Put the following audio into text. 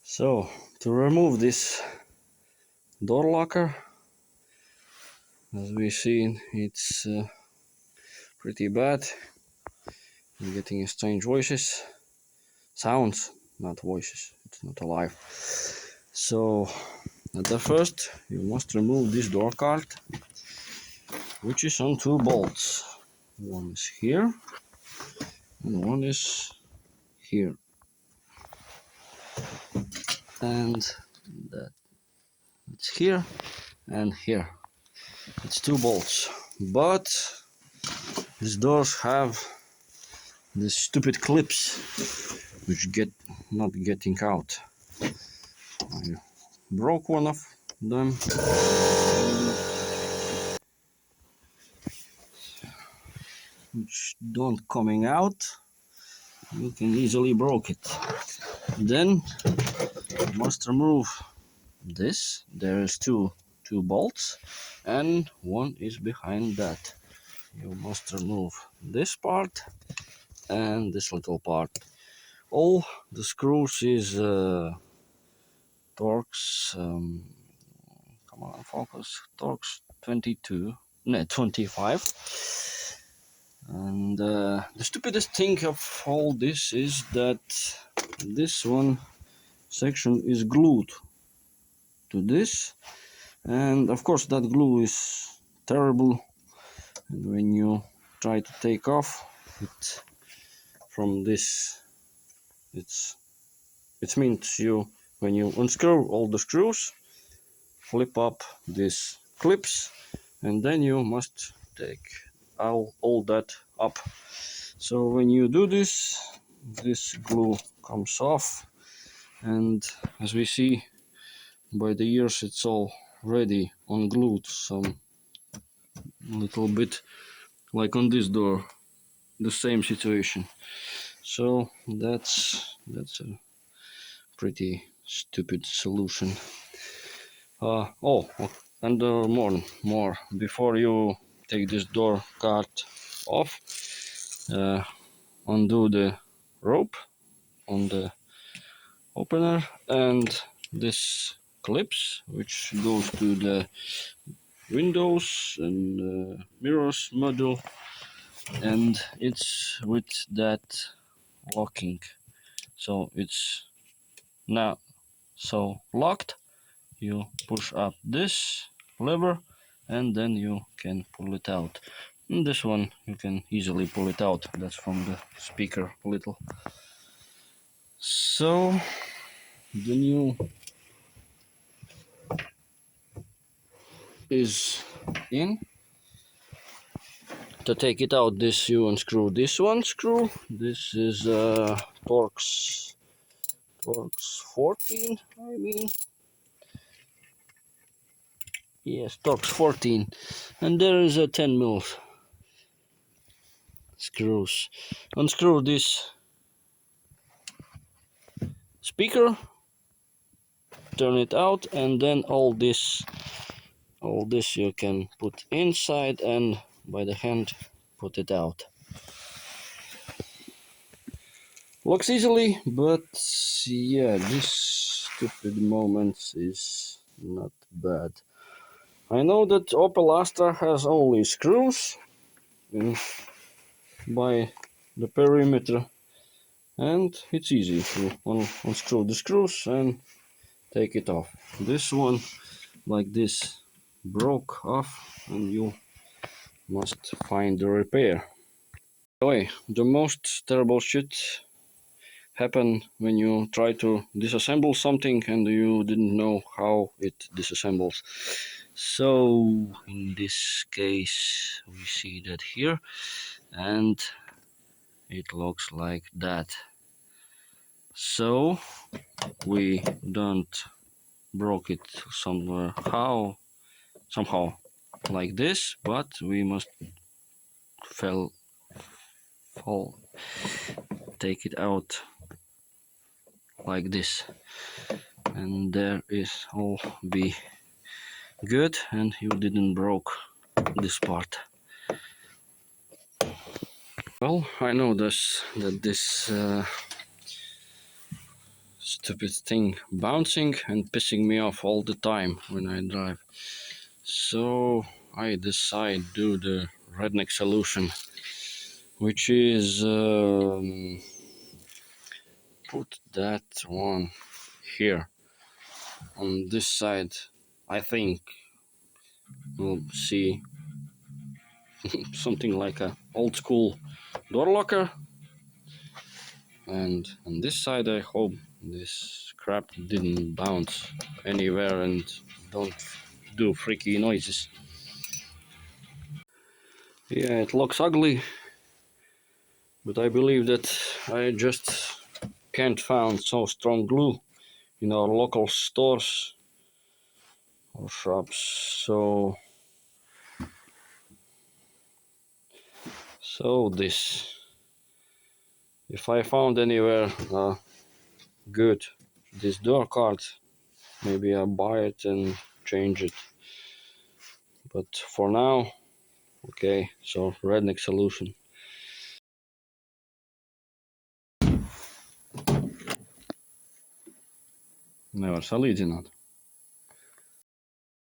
So to remove this door locker, as we see, it's pretty bad. I'm getting strange sounds, not voices. It's not alive. So at the first, you must remove this door card, which is on two bolts. One is here, and one is here, and that it's here and here. It's two bolts, but these doors have these stupid clips which not getting out. I broke one of them, which don't coming out. You can easily broke it. Then you must remove this. There is two bolts, and one is behind that. You must remove this part and this little part. All the screws is Torx. Come on, focus. Torx 25. And the stupidest thing of all this is that this one section is glued to this, and of course that glue is terrible, and when you try to take off it from this, it means when you unscrew all the screws, flip up these clips, and then you must take all that up. So when you do this glue comes off, and as we see by the years, it's already unglued some little bit, like on this door, the same situation. So that's a pretty stupid solution. And more before you take this door card off, undo the rope on the opener and this clips which goes to the windows and mirrors module, and it's with that locking, so it's now locked. You push up this lever and then you can pull it out, and this one you can easily pull it out. That's from the speaker little. So the new is in. To take it out, this you unscrew this one screw. This is Torx 14, I mean. Yes, Torx 14. And there is a 10 mil screws. Unscrew this speaker, turn it out, and then all this you can put inside and by the hand put it out. Looks easily, but yeah, this stupid moments is not bad. I know that Opel Astra has only screws by the perimeter, and it's easy to unscrew the screws and take it off. This one, like this, broke off, and you must find the repair. Anyway, the most terrible shit happen when you try to disassemble something and you didn't know how it disassembles. So in this case we see that here, and it looks like that. So we don't broke it somehow like this, but we must take it out like this, and there is all be good, and you didn't broke this part. Well, I know that this stupid thing bouncing and pissing me off all the time when I drive. So I decide do the redneck solution, which is put that one here on this side. I think we'll see something like a old school door locker, and on this side I hope this crap didn't bounce anywhere and don't do freaky noises. Yeah, it looks ugly, but I believe that I just can't find so strong glue in our local stores or shops. So this, if I found anywhere good this door card, maybe I'll buy it and change it. But for now, okay, so redneck solution. Nevar salīdzināt.